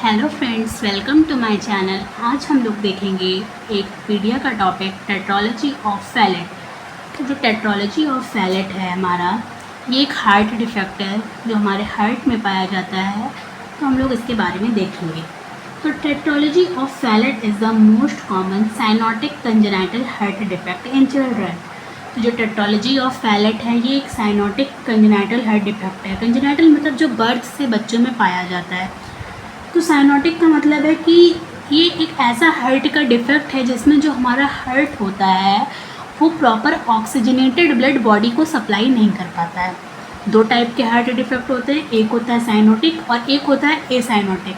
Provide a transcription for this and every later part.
Hello friends, welcome to my channel. आज हम लोग देखेंगे एक पीडिया का टॉपिक टेट्रोलॉजी ऑफ फैलेट। तो जो टेट्रोलॉजी ऑफ फैलेट है हमारा, ये एक हार्ट डिफेक्ट है जो हमारे हार्ट में पाया जाता है। तो हम लोग इसके बारे में देखेंगे। तो tetralogy of Fallot is the most common cyanotic congenital heart defect in children. तो जो टेट्रोलॉजी ऑफ फैलेट है, ये एक साइनोटिक कंजेनाइटल हार्ट डिफेक्ट है। कंजेनाइटल मतलब जो बर्थ से बच्चों में पाया जाता है। तो साइनोटिक का मतलब है कि ये एक ऐसा हार्ट का डिफेक्ट है जिसमें जो हमारा हार्ट होता है वो प्रॉपर ऑक्सीजनेटेड ब्लड बॉडी को सप्लाई नहीं कर पाता है। दो टाइप के हार्ट डिफेक्ट होते हैं, एक होता है साइनोटिक और एक होता है एसाइनोटिक।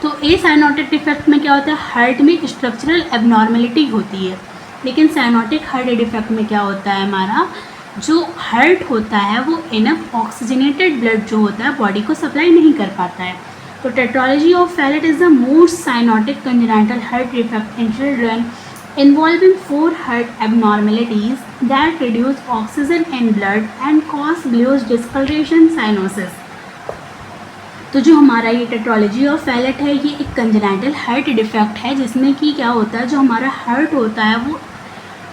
तो एसाइनोटिक डिफेक्ट में क्या होता है, हार्ट में स्ट्रक्चरल एबनॉर्मेलिटी होती है। लेकिन साइनोटिक हार्ट डिफेक्ट में क्या होता है, हमारा जो हार्ट होता है वो इनफ ऑक्सीजनेटेड ब्लड जो होता है बॉडी को सप्लाई नहीं कर पाता है। तो tetralogy of Fallot is the most cyanotic congenital heart defect in children involving 4 heart abnormalities that reduce oxygen in blood and cause bluish discoloration cyanosis। तो जो हमारा ये टेट्रोलॉजी ऑफ फैलेट है, ये एक कंजेनाइटल हार्ट डिफेक्ट है जिसमें कि क्या होता है, जो हमारा हार्ट होता है वो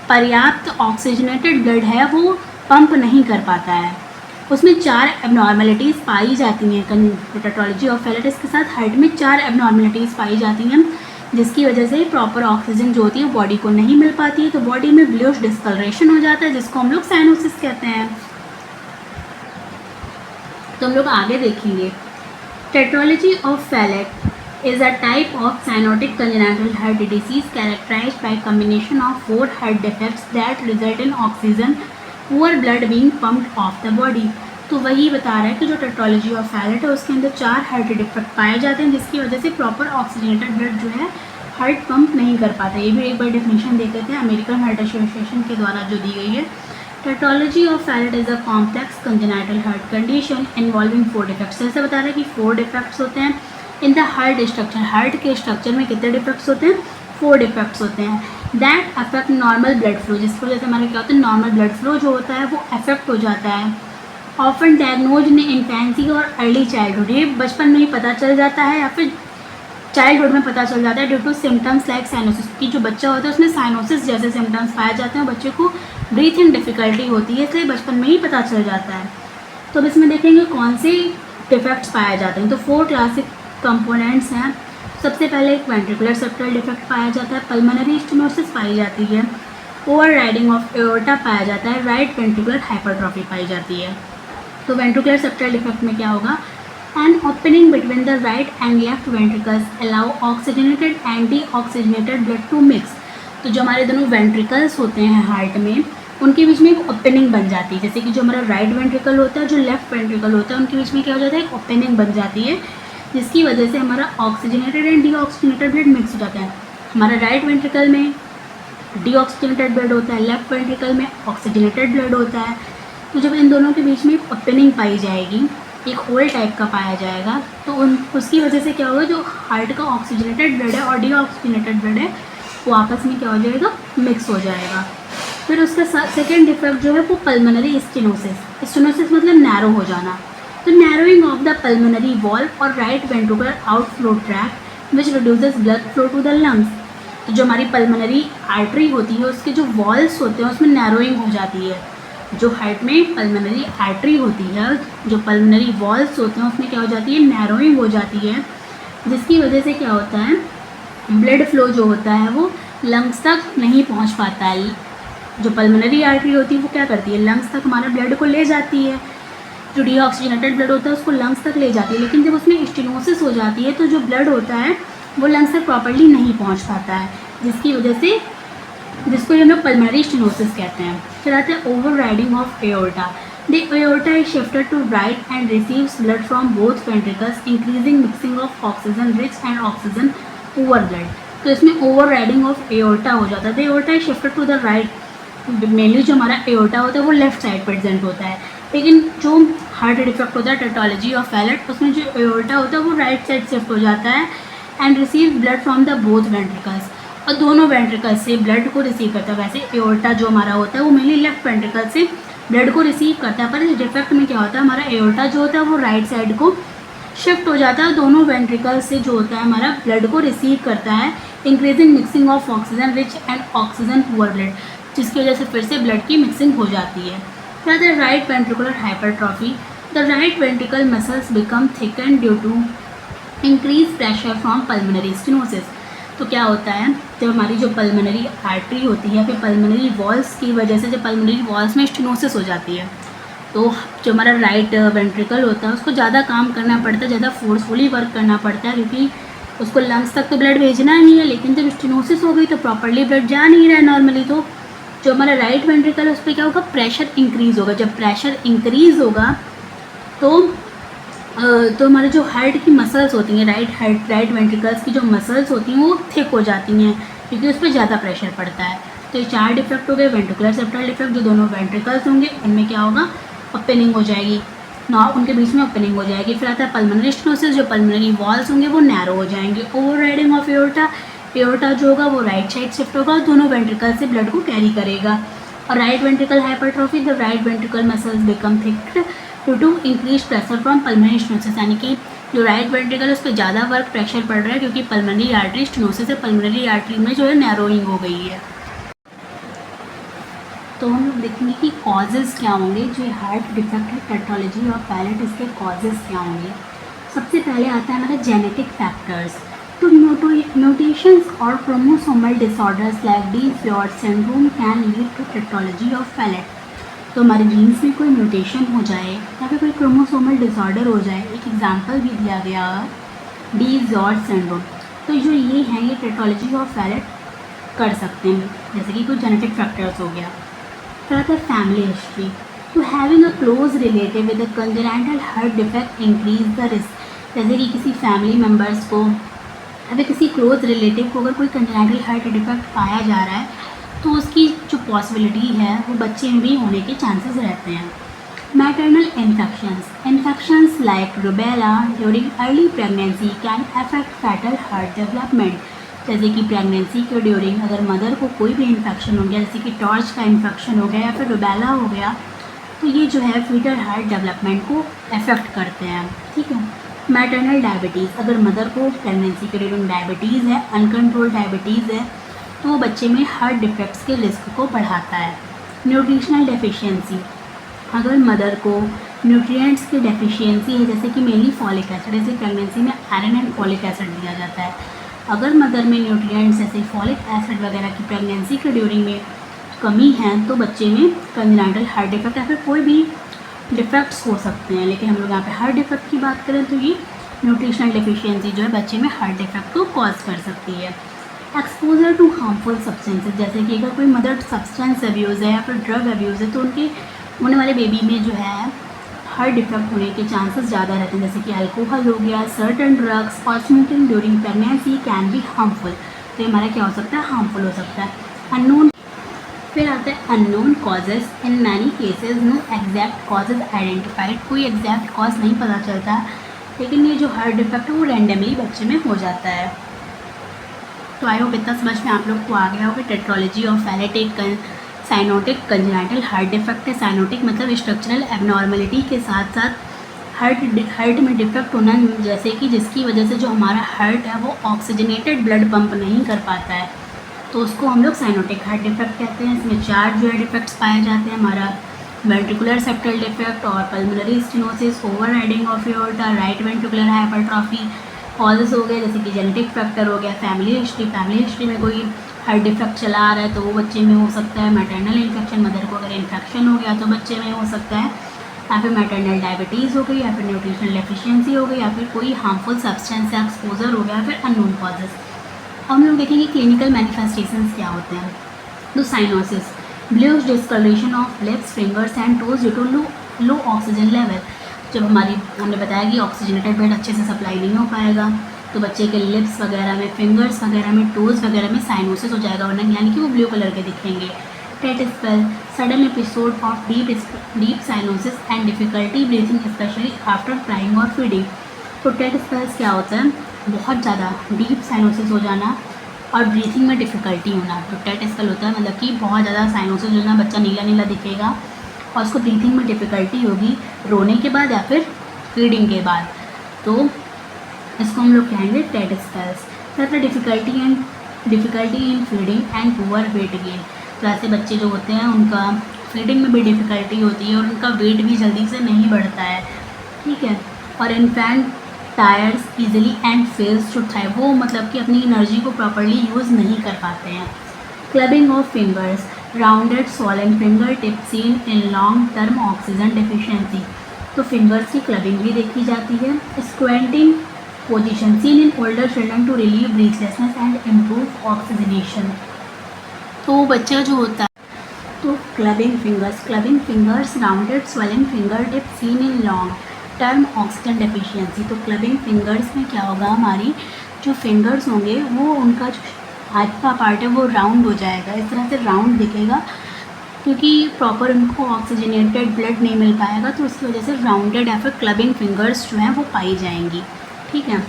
पर्याप्त ऑक्सीजनेटेड ब्लड है वो पंप नहीं कर पाता है। उसमें 4 एबनॉर्मेलिटीज़ पाई जाती हैं। टेट्रोलॉजी ऑफ फैलेट के साथ हार्ट में 4 एबनॉर्मेलिटीज़ पाई जाती हैं जिसकी वजह से प्रॉपर ऑक्सीजन जो होती है बॉडी को नहीं मिल पाती है। तो बॉडी में ब्लूइश डिस्कलरेशन हो जाता है जिसको हम लोग साइनोसिस कहते हैं। तो हम लोग आगे देखेंगे। Tetralogy of Fallot is a type of cyanotic congenital heart disease characterized by combination of 4 heart defects that result in oxygen poor blood being pumped off the body। तो वही बता रहा है कि जो टेट्रोलॉजी ऑफ फैलेट है उसके अंदर 4 हार्ट डिफेक्ट पाए जाते हैं जिसकी वजह से प्रॉपर ऑक्सीजनेटेड ब्लड जो है हार्ट पंप नहीं कर पाता। ये भी एक बार डेफिनेशन दे देते हैं अमेरिकन हार्ट एसोसिएशन के द्वारा जो दी गई है। Tetralogy of Fallot is a complex congenital heart condition involving 4 defects. ऐसे बता रहा है कि 4 डिफेक्ट्स होते हैं in the heart structure. Heart के स्ट्रक्चर में कितने डिफेक्ट्स होते हैं, 4 डिफेक्ट्स होते हैं। That affect normal blood flow, जिसकी वजह से हमारे क्या होता है, नॉर्मल ब्लड फ्लो जो होता है वो अफेक्ट हो जाता है। ऑफन डायग्नोज इन इन्फेंसी और अर्ली चाइल्डहुड, ये बचपन में ही पता चल जाता है या फिर चाइल्डहुड में पता चल जाता है due to symptoms like cyanosis. की जो बच्चा होता है उसमें साइनोसिस जैसे सिम्टम्स पाए जाते हैं, बच्चे को ब्रीथिंग डिफिकल्टी होती है, इसलिए बचपन में ही पता चल जाता है। तो अब इसमें देखेंगे कौन से डिफेक्ट्स पाए जाते हैं। तो 4 क्लासिक कंपोनेंट्स हैं। सबसे पहले एक वेंट्रिकुलर सेप्टल डिफेक्ट पाया जाता है, पल्मोनरी स्टेनोसिस पाई जाती है, ओवर राइडिंग ऑफ एओर्टा पाया जाता है, राइट वेंट्रिकुलर हाइपरट्रॉफी पाई जाती है। तो वेंट्रिकुलर सेप्टल डिफेक्ट में क्या होगा, an opening between the right and left ventricles allow oxygenated and deoxygenated blood to mix. तो जो हमारे दोनों वेंट्रिकल्स होते हैं हार्ट में, उनके बीच में एक ओपनिंग बन जाती है। जैसे कि जो हमारा राइट वेंट्रिकल होता है, जो लेफ्ट वेंट्रिकल होता है, उनके बीच में क्या हो जाता है, एक ओपनिंग बन जाती है जिसकी वजह से हमारा oxygenated and deoxygenated blood mix हो जाता है। हमारा राइट वेंट्रिकल में डी ऑक्सीजनेटेड ब्लड होता है, लेफ्ट वेंट्रिकल में ऑक्सीजनेटेड ब्लड होता है। तो जब इन दोनों के बीच में एक ओपनिंग पाई जाएगी, एक होल टाइप का पाया जाएगा, तो उसकी वजह से क्या होगा, जो हार्ट का ऑक्सीजनेटेड ब्लड है और डी ऑक्सीजनेटेड ब्लड है वो आपस में क्या हो जाएगा, मिक्स हो जाएगा। फिर उसका सेकेंड डिफेक्ट जो है वो पल्मोनरी स्टेनोसिस। स्टेनोसिस मतलब नैरो हो जाना। तो narrowing of the pulmonary valve और right ventricular outflow tract which reduces blood flow to the lungs. तो जो हमारी पल्मोनरी आर्टरी होती है उसके जो वॉल्स होते हैं उसमें नैरोइंग हो जाती है। जो हार्ट में पल्मोनरी आर्टरी होती है, जो पल्मोनरी वॉल्स होते हैं उसमें क्या हो जाती है, नैरोइंग हो जाती है, जिसकी वजह से क्या होता है, ब्लड फ्लो जो होता है वो लंग्स तक नहीं पहुंच पाता है। जो पल्मोनरी आर्टरी होती है वो क्या करती है, लंग्स तक हमारा ब्लड को ले जाती है। जो डीऑक्सीजनेटेड ब्लड होता है उसको लंग्स तक ले जाती है, लेकिन जब उसमें स्टेनोसिस हो जाती है तो जो ब्लड होता है वो लंग्स तक प्रॉपर्ली नहीं पहुंच पाता है, जिसकी वजह से जिसको हम लोग पल्मोनरी स्टेनोसिस कहते हैं। फिर आते हैं overriding of aorta. The aorta is shifted to right and receives blood from both ventricles increasing mixing of oxygen rich and oxygen poor blood. तो इसमें ओवर राइडिंग ऑफ एओर्टा हो जाता है। The aorta is shifted to the right, mainly जो हमारा aorta होता है वो लेफ्ट साइड प्रेजेंट होता है, लेकिन जो हार्ट डिफेक्ट होता है टेट्रोलॉजी ऑफ फैलेट उसमें जो एओर्टा होता है वो राइट साइड शिफ्ट हो जाता है and receive blood from the both ventricles, और दोनों वेंट्रिकल्स से ब्लड को रिसीव करता है। वैसे एओर्टा जो हमारा होता है वो मेनली लेफ्ट वेंट्रिकल से ब्लड को रिसीव करता है, पर इस डिफेक्ट में क्या होता है, हमारा एओर्टा जो होता है वो राइट साइड को शिफ्ट हो जाता है, दोनों वेंट्रिकल से जो होता है हमारा ब्लड को रिसीव करता है, increasing mixing of oxygen rich and oxygen poor blood, जिसकी वजह से फिर से ब्लड की मिक्सिंग हो जाती है। फिर the right ventricular hypertrophy, the right ventricle muscles become thicken due to increase pressure from pulmonary stenosis. तो क्या होता है, जब हमारी जो पल्मोनरी आर्टरी होती है या फिर पल्मोनरी वॉल्स की वजह से जब पल्मोनरी वॉल्स में स्टेनोसिस हो जाती है, तो जो हमारा राइट वेंट्रिकल होता है उसको ज़्यादा काम करना पड़ता है, ज़्यादा फोर्सफुली वर्क करना पड़ता है, क्योंकि उसको लंग्स तक तो ब्लड भेजना नहीं है। लेकिन जब स्टेनोसिस हो गई तो प्रॉपरली ब्लड जा नहीं रहा है नॉर्मली, तो जो हमारा राइट वेंट्रिकल है उस पर क्या होगा, प्रेशर इंक्रीज़ होगा। जब प्रेशर इंक्रीज़ होगा तो हमारे जो हार्ट की मसल्स होती हैं, राइट वेंट्रिकल्स की जो मसल्स होती हैं वो थिक हो जाती हैं, क्योंकि उस पर ज़्यादा प्रेशर पड़ता है। तो ये 4 डिफेक्ट हो गए। वेंट्रिकुलर सेप्टल डिफेक्ट, जो दोनों वेंट्रिकल्स होंगे उनमें क्या होगा, ओपनिंग हो जाएगी, उनके बीच में ओपनिंग हो जाएगी। फिर आता है पल्मोनरी स्टेनोसिस, जो पल्मोनरी वॉल्स होंगे वो नैरो हो जाएंगे। ओवरराइडिंग ऑफ एओर्टा जो होगा वो राइट साइड शिफ्ट होगा और दोनों वेंट्रिकल से ब्लड को कैरी करेगा। और right ventricle hypertrophy, the right ventricle muscles become thick due to increase pressure from pulmonary stenosis, यानी कि जो राइट वेंट्रिकल है उस पर ज़्यादा वर्क प्रेशर पड़ रहा है, क्योंकि पल्मोनरी आर्टरी स्टेनोसिस है, पल्मोनरी आर्टरी में जो है नैरोइंग हो गई है। तो हम लोग देखेंगे कि कॉजेज़ क्या होंगे, जो हार्ट डिफेक्ट है, टेट्रोलॉजी और पैलेट, इसके कॉजेज़ क्या होंगे। सबसे पहले आता है हमारा जेनेटिक फैक्टर्स। तो म्यूटेशंस और chromosomal disorders like DiGeorge syndrome can lead to tetralogy of Fallot. तो हमारे जीन्स में कोई म्यूटेशन हो जाए या फिर कोई क्रोमोसोमल डिसऑर्डर हो जाए, एक एग्जांपल भी दिया गया डी फ्योर्ड सिंड्रोम, तो जो ये हैं ये टेट्रोलॉजी ऑफ पैलेट कर सकते हैं, जैसे कि कुछ जेनेटिक फैक्टर्स हो गया। फिर आता है फैमिली हिस्ट्री। तो having a close relative with a congenital heart defect increase the risk, जैसे कि किसी फैमिली मेम्बर्स को या फिर किसी क्लोज रिलेटिव को अगर कोई कंजेनिटल हार्ट डिफेक्ट पाया जा रहा है तो उसकी जो पॉसिबिलिटी है वो बच्चे में भी होने के चांसेस रहते हैं। Maternal infections like rubella during early pregnancy can affect fatal heart development, जैसे कि प्रेगनेंसी के ड्यूरिंग अगर मदर को कोई भी इन्फेक्शन हो गया, जैसे कि टॉर्च का इन्फेक्शन हो गया या फिर रूबेला हो गया, तो ये जो है फीटल हार्ट डेवलपमेंट को अफेक्ट करते हैं। ठीक है। मैटरनल डायबिटीज़, अगर मदर को प्रेगनेंसी के ड्यूरिंग डायबिटीज़ है, अनकंट्रोल्ड डायबिटीज़ है, तो वो बच्चे में हार्ट डिफेक्ट्स के रिस्क को बढ़ाता है। न्यूट्रिशनल डेफिशिएंसी, अगर मदर को न्यूट्रिएंट्स की डेफिशिएंसी है, जैसे कि मेनली फॉलिक एसिड, जैसे प्रेगनेंसी में आयरन एंड फॉलिक एसिड दिया जाता है, अगर मदर में न्यूट्रिएंट्स जैसे फॉलिक एसिड वगैरह की प्रेगनेंसी के ड्यूरिंग में कमी है तो बच्चे में कंजेनिटल हार्ट डिफेक्ट या फिर कोई भी डिफेक्ट्स हो सकते हैं। लेकिन हम लोग यहाँ पे हार्ट डिफेक्ट की बात करें तो ये न्यूट्रिशनल डेफिशिएंसी जो है बच्चे में हार्ट डिफेक्ट को कॉज कर सकती है। एक्सपोजर टू हार्मफुल सब्सटेंसेज, जैसे कि अगर कोई मदर सब्सटेंस अब्यूज़ है या फिर ड्रग अब्यूज़ है तो उनके होने वाले बेबी में जो है हार्ट डिफेक्ट होने के चांसेस ज़्यादा रहते हैं, जैसे कि अल्कोहल हो गया, सर्टन ड्रग्स और smoking during pregnancy can be harmful, तो हमारा क्या हो सकता है, हार्मफुल हो सकता है। अननोन, फिर आता है unknown causes, in many cases no exact causes identified, कोई एग्जैक्ट कॉज नहीं पता चलता, लेकिन ये जो हार्ट डिफेक्ट है वो रैंडमली बच्चे में हो जाता है। तो आई होप इतना समझ में आप लोग को आ गया होगा। टेट्रोलॉजी ऑफ पैलेट एक साइनोटिक कंजेनिटल हार्ट डिफेक्ट है। साइनोटिक मतलब स्ट्रक्चरल एबनॉर्मलिटी के साथ साथ हार्ट में डिफेक्ट होना, जैसे कि जिसकी वजह से जो हमारा हार्ट है वो ऑक्सीजनेटेड ब्लड पंप नहीं कर पाता है, तो उसको हम लोग साइनोटिक हार्ट डिफेक्ट कहते हैं। इसमें 4 जो है डिफेक्ट्स पाए जाते हैं, हमारा वेंट्रिकुलर सेप्टल डिफेक्ट और pulmonary stenosis, overriding of aorta, right ventricular hypertrophy, causes हो गए जैसे कि जेनेटिक फैक्टर हो गया, फैमिली हिस्ट्री में कोई हार्ट डिफेक्ट चला आ रहा है तो वो बच्चे में हो सकता है। मैटरनल इन्फेक्शन, मदर को अगर इन्फेक्शन हो गया तो बच्चे में हो सकता है, या फिर मैटरनल डायबिटीज़ हो गई, या फिर न्यूट्रिशनल डेफिशिएंसी हो गई, या फिर कोई हार्मफुल सब्सटेंस या एक्सपोजर हो गया, या फिर अननोन कॉजेज़। हम लोग देखेंगे क्लिनिकल मैनिफेस्टेशंस क्या होते हैं। तो cyanosis, bluish discolouration of lips, fingers and toes due to low oxygen level, जब हमने बताया कि ऑक्सीजनेटेड ब्लड अच्छे से सप्लाई नहीं हो पाएगा तो बच्चे के लिप्स वगैरह में, फिंगर्स वगैरह में, टोज़ वगैरह में साइनोसिस हो जाएगा, वरना यानी कि वो ब्लू कलर के दिखेंगे। Tet spell, sudden episode of deep cyanosis and difficulty breathing especially after crying और फीडिंग। तो टेट स्पेल्स क्या होता है, बहुत ज़्यादा डीप साइनोसिस हो जाना और ब्रीथिंग में डिफ़िकल्टी होना। तो टेट स्पेल होता है मतलब कि बहुत ज़्यादा साइनोसिस हो जाना, बच्चा नीला नीला दिखेगा और उसको ब्रीथिंग में डिफ़िकल्टी होगी रोने के बाद या फिर फीडिंग के बाद। तो इसको हम लोग कहेंगे टेट स्पेल्स। तथा difficulty in feeding and poor weight gain. तो ऐसे बच्चे जो होते हैं उनका फीडिंग में भी डिफ़िकल्टी होती है और उनका वेट भी जल्दी से नहीं बढ़ता है, ठीक है। और infant tires easily and fails to thrive, वो मतलब कि अपनी एनर्जी को प्रॉपर्ली यूज़ नहीं कर पाते हैं। Clubbing of fingers, rounded swollen finger tip seen in long term oxygen deficiency. तो फिंगर्स की क्लबिंग भी देखी जाती है। Squatting position seen in older children to relieve breathlessness and improve oxygenation. तो बच्चा जो होता है तो clubbing fingers rounded swelling finger tip seen in long term oxygen deficiency. तो क्लबिंग फिंगर्स में क्या होगा, हमारी जो फिंगर्स होंगे वो उनका जो हाथ का पार्ट है वो राउंड हो जाएगा, इस तरह से राउंड दिखेगा, क्योंकि प्रॉपर उनको ऑक्सीजनेटेड ब्लड नहीं मिल पाएगा, तो उसकी वजह से राउंडेड या फिर क्लबिंग फिंगर्स जो हैं वो पाई जाएंगी, ठीक है।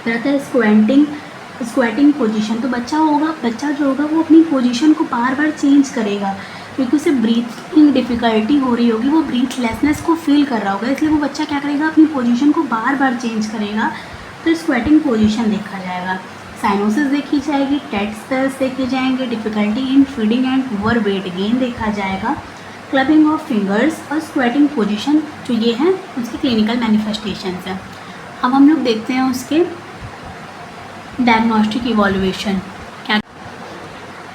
फिर आता है स्क्वेटिंग पोजीशन। तो बच्चा जो होगा वो अपनी पोजीशन को बार बार चेंज करेगा, क्योंकि उसे ब्रीथिंग डिफ़िकल्टी हो रही होगी, वो ब्रीथलेसनेस को फील कर रहा होगा, इसलिए वो बच्चा क्या करेगा, अपनी पोजीशन को बार बार चेंज करेगा। तो स्क्वेटिंग पोजीशन देखा जाएगा। साइनोसिस देखी जाएगी, टेट स्पेल्स देखे जाएंगे, difficulty in feeding and poor weight gain देखा जाएगा। क्लबिंग ऑफ फिंगर्स और स्क्वेटिंग पोजीशन जो ये हैं उसके क्लिनिकल मैनिफेस्टेशंस हैं। अब हम लोग देखते हैं उसके डायग्नोस्टिक इवॉल्यूएशन।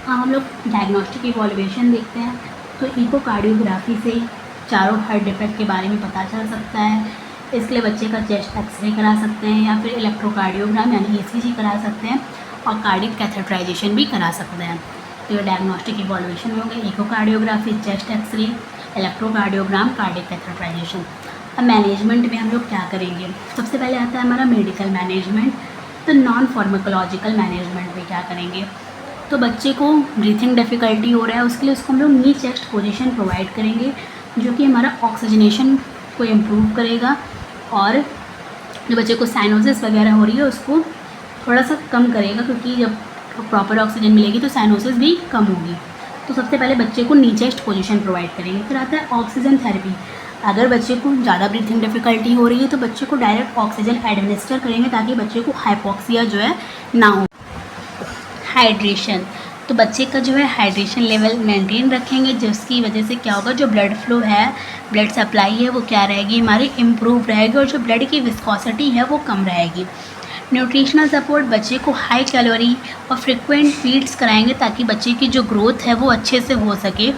हम लोग डायग्नोस्टिक इवॉल्यूएशन देखते हैं तो इकोकार्डियोग्राफी से चारों हार्ट डिफेक्ट के बारे में पता चल सकता है। इसके लिए बच्चे का चेस्ट एक्सरे करा सकते हैं या फिर इलेक्ट्रोकार्डियोग्राम यानी ECG करा सकते हैं और कार्डिक कैथेटराइजेशन भी करा सकते हैं। तो ये डायग्नोस्टिक इवॉल्यूएशन में होंगे echocardiography, chest X ray, electrocardiogram, cardiac catheterisation. अब मैनेजमेंट में हम लोग क्या करेंगे, सबसे पहले आता है हमारा मेडिकल मैनेजमेंट। तो नॉन फार्माकोलॉजिकल मैनेजमेंट में क्या करेंगे, तो बच्चे को ब्रीथिंग डिफ़िकल्टी हो रहा है, उसके लिए उसको हम लोग नी चेस्ट पोजीशन प्रोवाइड करेंगे, जो कि हमारा ऑक्सीजनेशन को इम्प्रूव करेगा और जो बच्चे को साइनोसिस वगैरह हो रही है उसको थोड़ा सा कम करेगा, क्योंकि जब प्रॉपर ऑक्सीजन मिलेगी तो साइनोसिस भी कम होगी। तो सबसे पहले बच्चे को नी चेस्ट पोजीशन प्रोवाइड करेंगे। फिर आता है ऑक्सीजन थेरेपी। अगर बच्चे को ज़्यादा ब्रीथिंग डिफ़िकल्टी हो रही है तो बच्चे को डायरेक्ट ऑक्सीजन एडमिनिस्टर करेंगे, ताकि बच्चे को हाइपोक्सिया जो है ना हो। हाइड्रेशन, तो बच्चे का जो है हाइड्रेशन लेवल मेंटेन रखेंगे, जिसकी वजह से क्या होगा, जो ब्लड फ्लो है, ब्लड सप्लाई है वो क्या रहेगी, हमारी इम्प्रूव रहेगी और जो ब्लड की विस्कोसिटी है वो कम रहेगी। न्यूट्रिशनल सपोर्ट, बच्चे को हाई कैलोरी और फ्रिक्वेंट फीड्स कराएंगे ताकि बच्चे की जो ग्रोथ है वो अच्छे से हो सके।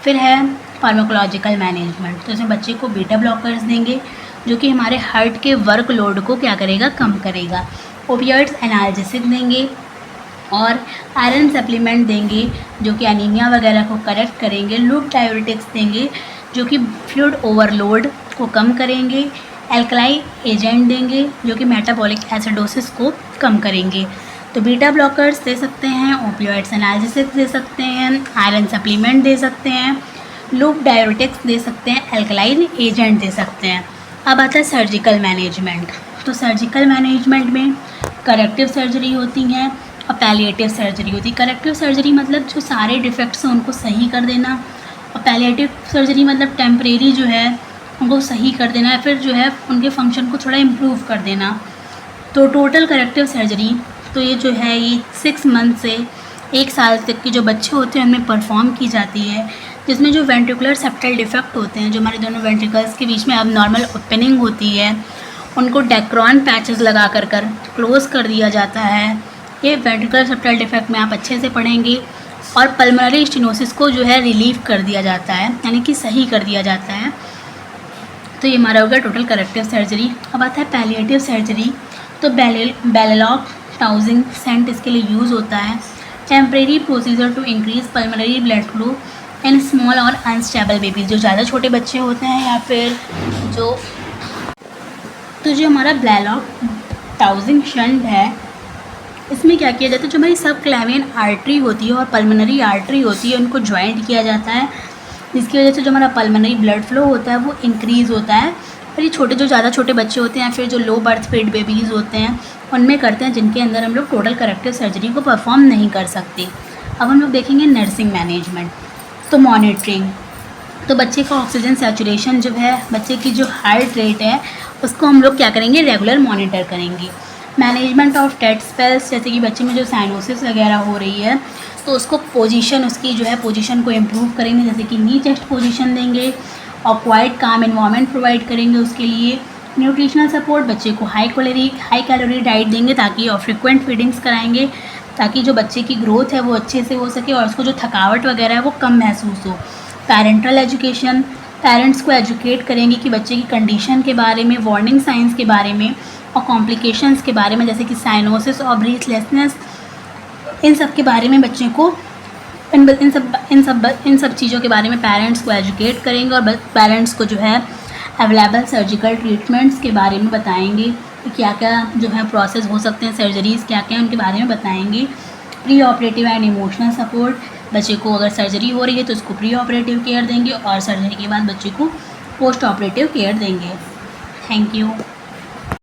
फिर है फार्माकोलॉजिकल मैनेजमेंट, तो इसमें बच्चे को बीटा ब्लॉकर्स देंगे जो कि हमारे हार्ट के वर्कलोड को क्या करेगा, कम करेगा। ओपियोइड्स एनाल्जेसिक देंगे और आयरन सप्लीमेंट देंगे जो कि एनीमिया वगैरह को करेक्ट करेंगे। लूप डायूरेटिक्स देंगे जो कि फ्लूइड ओवरलोड को कम करेंगे। एल्कलाई एजेंट देंगे जो कि मेटाबॉलिक एसिडोसिस को कम करेंगे। तो बीटा ब्लॉकर्स दे सकते हैं, ओपियोइड्स एनाल्जेसिक दे सकते हैं, आयरन सप्लीमेंट दे सकते हैं, लूप डायूरेटिक्स दे सकते हैं, एल्कलाइन एजेंट दे सकते हैं। अब आता है सर्जिकल मैनेजमेंट। तो सर्जिकल मैनेजमेंट में करेक्टिव सर्जरी होती हैं और पैलिएटिव सर्जरी होती है। करेक्टिव सर्जरी मतलब जो सारे डिफेक्ट्स हैं उनको सही कर देना, और पैलिएटिव सर्जरी मतलब टेम्परेरी जो है उनको सही कर देना या फिर जो है उनके फंक्शन को थोड़ा इम्प्रूव कर देना। तो टोटल करेक्टिव सर्जरी तो ये जो है ये 6 मंथ से 1 साल तक के जो बच्चे होते हैं उनमें परफॉर्म की जाती है, जिसमें जो वेंट्रिकुलर सेप्टल डिफेक्ट होते हैं, जो हमारे दोनों वेंट्रिकल्स के बीच में अब नॉर्मल ओपनिंग होती है, उनको डेक्रॉन पैचेस लगा कर क्लोज़ कर दिया जाता है। ये वेंट्रिकुलर सेप्टल डिफेक्ट में आप अच्छे से पढ़ेंगे। और पल्मोनरी स्टेनोसिस को जो है रिलीव कर दिया जाता है, यानी कि सही कर दिया जाता है। तो ये हमारा होगा टोटल करेक्टिव सर्जरी। अब आता है पैलिएटिव सर्जरी। तो बेलेलॉक टाउजिंग सेंट इसके लिए यूज़ होता है। Temporary procedure to increase pulmonary blood flow in small और अनस्टेबल बेबीज, जो ज़्यादा छोटे बच्चे होते हैं या फिर जो हमारा बेलेलॉक टाउजिंग शंट है, इसमें क्या किया जाता है, जो हमारी सब क्लेवियन आर्टरी होती है और पल्मोनरी आर्टरी होती है उनको ज्वाइंट किया जाता है, जिसकी वजह से जो हमारा पल्मोनरी ब्लड फ्लो होता है वो इंक्रीज़ होता है। और ये जो ज़्यादा छोटे बच्चे होते हैं या फिर जो लो बर्थ वेट बेबीज़ होते हैं उनमें करते हैं, जिनके अंदर हम लोग टोटल करेक्टिव सर्जरी को परफॉर्म नहीं कर सकते। अब हम लोग देखेंगे नर्सिंग मैनेजमेंट। तो मॉनिटरिंग, तो बच्चे का ऑक्सीजन सैचुरेशन जो है, बच्चे की जो हार्ट रेट है उसको हम लोग क्या करेंगे, रेगुलर मॉनिटर करेंगे। मैनेजमेंट ऑफ टेट स्पेल्स, जैसे कि बच्चे में जो साइनोसिस वगैरह हो रही है तो उसको पोजीशन, उसकी जो है पोजीशन को इम्प्रूव करेंगे, जैसे कि नी चेस्ट पोजीशन देंगे और क्वाइट काम एनवायरनमेंट प्रोवाइड करेंगे उसके लिए। न्यूट्रिशनल सपोर्ट, बच्चे को हाई कैलोरी डाइट देंगे ताकि, और फ्रिक्वेंट फीडिंग्स कराएंगे ताकि जो बच्चे की ग्रोथ है वो अच्छे से हो सके और उसको जो थकावट वगैरह है वो कम महसूस हो। पेरेंटल एजुकेशन, पेरेंट्स को एजुकेट करेंगे कि बच्चे की कंडीशन के बारे में, वार्निंग साइंस के बारे में और कॉम्प्लिकेशंस के बारे में, जैसे कि साइनोसिस और ब्रीथलेसनेस, इन सब के बारे में बच्चे को इन सब चीज़ों के बारे में पेरेंट्स को एजुकेट करेंगे और पेरेंट्स को जो है अवेलेबल सर्जिकल ट्रीटमेंट्स के बारे में बताएंगे कि क्या क्या जो है प्रोसेस हो सकते हैं, सर्जरीज़ क्या क्या उनके बारे में बताएंगे। Pre operative and emotional support, बच्चे को अगर सर्जरी हो रही है तो उसको प्री ऑपरेटिव केयर देंगे और सर्जरी के बाद बच्चे को पोस्ट ऑपरेटिव केयर देंगे। Thank you.